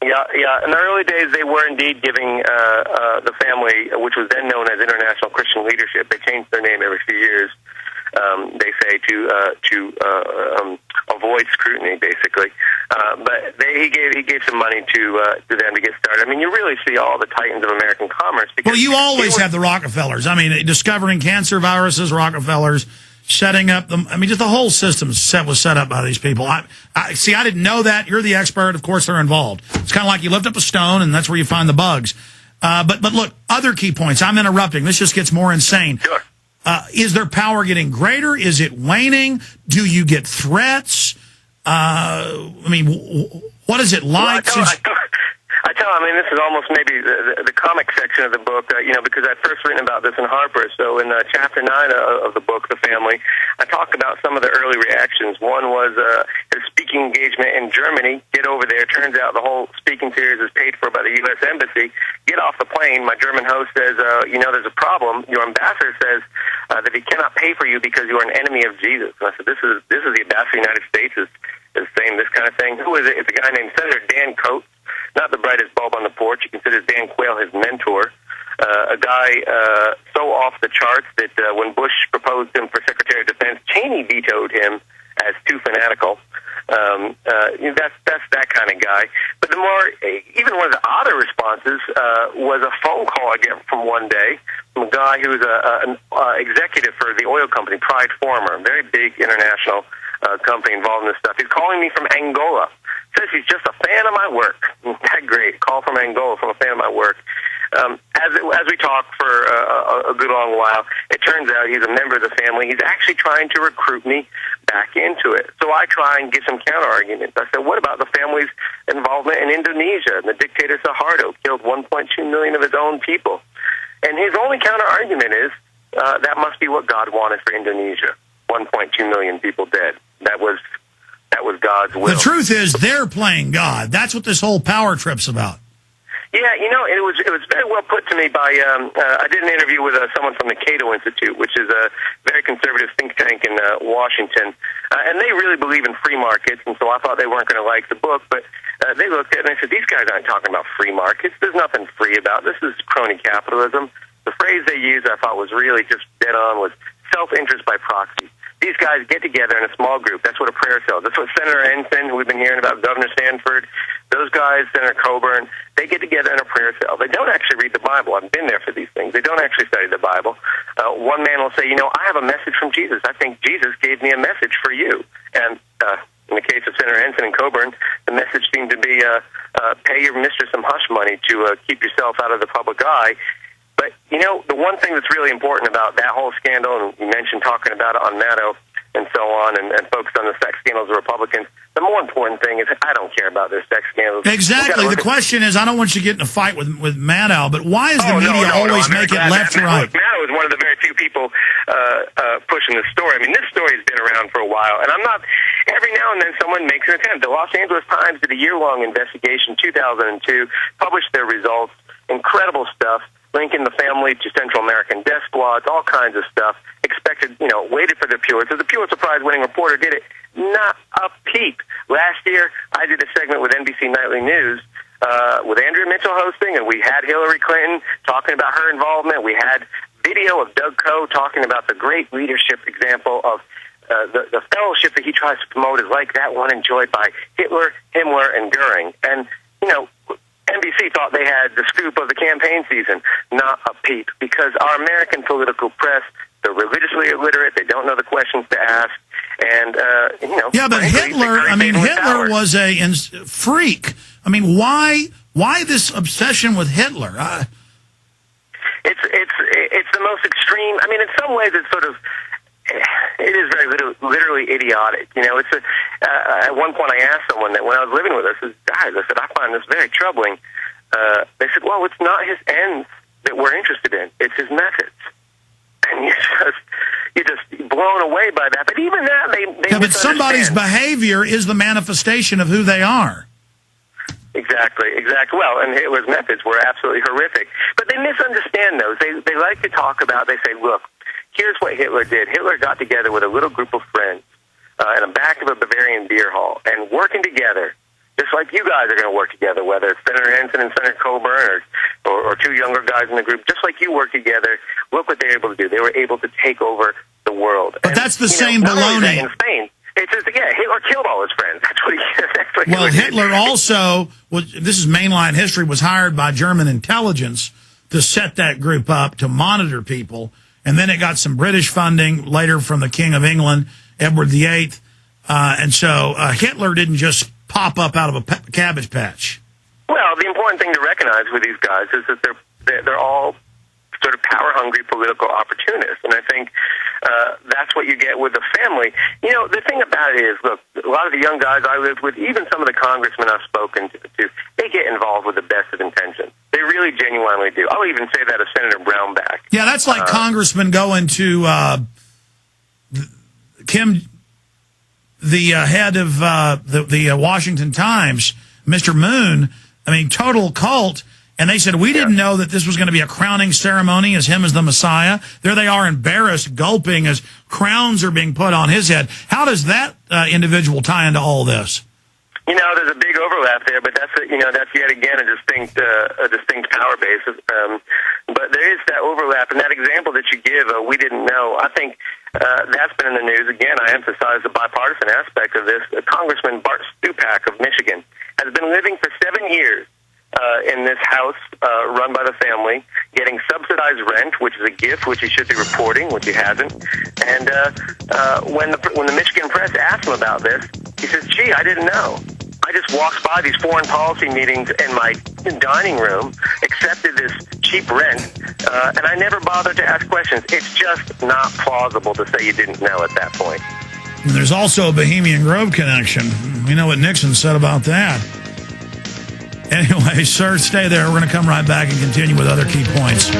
Yeah. In the early days, they were indeed giving the family, which was then known as International Christian Leadership. They changed their name every few years. They say to avoid scrutiny, basically. But he gave some money to them to get started. I mean, you really see all the titans of American commerce. Because well, you always have the Rockefellers. I mean, discovering cancer viruses, Rockefellers. Setting up them, I mean, just the whole system was set up by these people. I didn't know that. You're the expert. Of course, they're involved. It's kind of like you lift up a stone, and that's where you find the bugs. But look, other key points. I'm interrupting. This just gets more insane. Sure. Is their power getting greater? Is it waning? Do you get threats? I mean, what is it like? I mean, this is almost maybe the comic section of the book, because I'd first written about this in Harper's. So in chapter 9 of the book, The Family, I talk about some of the early reactions. One was his speaking engagement in Germany. Get over there. Turns out the whole speaking series is paid for by the U.S. Embassy. Get off the plane. My German host says, there's a problem. Your ambassador says that he cannot pay for you because you are an enemy of Jesus. And I said, this is the ambassador of the United States is saying this kind of thing. Who is it? It's a guy named Senator Dan Coates. Not the brightest bulb on the porch. He considers Dan Quayle his mentor. A guy so off the charts that when Bush proposed him for Secretary of Defense, Cheney vetoed him as too fanatical. That's that kind of guy. But even one of the odder responses was a phone call I get from one day from a guy who was an executive for the oil company Pride Former, a very big international company involved in this stuff. He's calling me from Angola. Says he's just a fan of my work. That great. Call from Angola from a fan of my work. As we talk for a good long while, it turns out he's a member of the family. He's actually trying to recruit me back into it. So I try and get some counter-arguments. I said, what about the family's involvement in Indonesia? And the dictator Suharto killed 1.2 million of his own people. And his only counter-argument is that must be what God wanted for Indonesia. 1.2 million people dead. That was God's will. The truth is, they're playing God. That's what this whole power trip's about. Yeah, it was very well put to me by I did an interview with someone from the Cato Institute, which is a very conservative think tank in Washington, and they really believe in free markets, and so I thought they weren't going to like the book, but they looked at it and they said, these guys aren't talking about free markets. There's nothing free about this. This is crony capitalism. The phrase they used I thought was really just dead on was self-interest by proxy. These guys get together in a small group. That's what a prayer cell is. That's what Senator Ensign, who we've been hearing about, Governor Stanford, those guys, Senator Coburn, they get together in a prayer cell. They don't actually read the Bible. I've been there for these things. They don't actually study the Bible. One man will say, I have a message from Jesus. I think Jesus gave me a message for you. And in the case of Senator Ensign and Coburn, the message seemed to be pay your mistress some hush money to keep yourself out of the public eye. But, the one thing that's really important about that whole scandal, and you mentioned talking about it on Maddow and so on, and focused on the sex scandals of Republicans, the more important thing is I don't care about their sex scandals. Exactly. The question is, I don't want you to get in a fight with Maddow, but why does the media always make it left to right? Maddow is one of the very few people pushing the story. I mean, this story has been around for a while, and every now and then someone makes an attempt. The Los Angeles Times did a year-long investigation, 2002, published their results, incredible stuff, linking the family to Central American death squads, all kinds of stuff. Expected, waited for the Pulitzer. The Pulitzer Prize-winning reporter did it. Not a peep. Last year, I did a segment with NBC Nightly News with Andrea Mitchell hosting, and we had Hillary Clinton talking about her involvement. We had video of Doug Coe talking about the great leadership example of the fellowship that he tries to promote is like that one enjoyed by Hitler, Himmler, and Goering. And, NBC thought they had the scoop of the campaign season. Not a peep, because our American political press, they're religiously illiterate. They don't know the questions to ask. And, Yeah, but Hitler was a freak. I mean, why this obsession with Hitler? It's the most extreme. I mean, in some ways, it's sort of, it is very literally idiotic. It's at one point I asked someone that when I was living with us, guys, I said, I find this very troubling. They said, well, it's not his ends that we're interested in. It's his methods. And you're just blown away by that. But even that, they but somebody's behavior is the manifestation of who they are. Exactly. Well, and Hitler's methods were absolutely horrific. But they misunderstand those. They like to talk about, they say, look, here's what Hitler did. Hitler got together with a little group of friends in the back of a Bavarian beer hall, and working together, just like you guys are going to work together, whether it's Senator Henson and Senator Coburn or two younger guys in the group, just like you work together. Look what they were able to do. They were able to take over the world. But that's the same baloney. Insane. It's just, Hitler killed all his friends. That's what he Well, Hitler also, this is mainline history, was hired by German intelligence to set that group up to monitor people. And then it got some British funding later from the King of England, Edward VIII. And so Hitler didn't just pop up out of a cabbage patch. Well, the important thing to recognize with these guys is that they're all sort of power-hungry political opportunists. And I think that's what you get with the family. You know, the thing about it is, look, a lot of the young guys I lived with, even some of the congressmen I've spoken to, they get involved with the best of intentions. They really genuinely do. I'll even say that of Senator Brownback. Yeah, that's like congressmen going to Kim, the head of the Washington Times, Mr. Moon. I mean, total cult. And they said, we didn't know that this was going to be a crowning ceremony as him as the Messiah. There they are, embarrassed, gulping as crowns are being put on his head. How does that individual tie into all this? You know, there's a big overlap there, but that's yet again a distinct power base. But there is that overlap, and that example that you give, we didn't know. I think that's been in the news. Again, I emphasize the bipartisan aspect of this. Congressman Bart Stupak of Michigan has been living for 7 years in this house run by the family, getting subsidized rent, which is a gift, which he should be reporting, which he hasn't. And when the Michigan press asked him about this, he says, "Gee, I didn't know. I just walked by these foreign policy meetings in my dining room, accepted this cheap rent, and I never bothered to ask questions." It's just not plausible to say you didn't know at that point. And there's also a Bohemian Grove connection. We know what Nixon said about that. Anyway, sir, stay there. We're going to come right back and continue with other key points.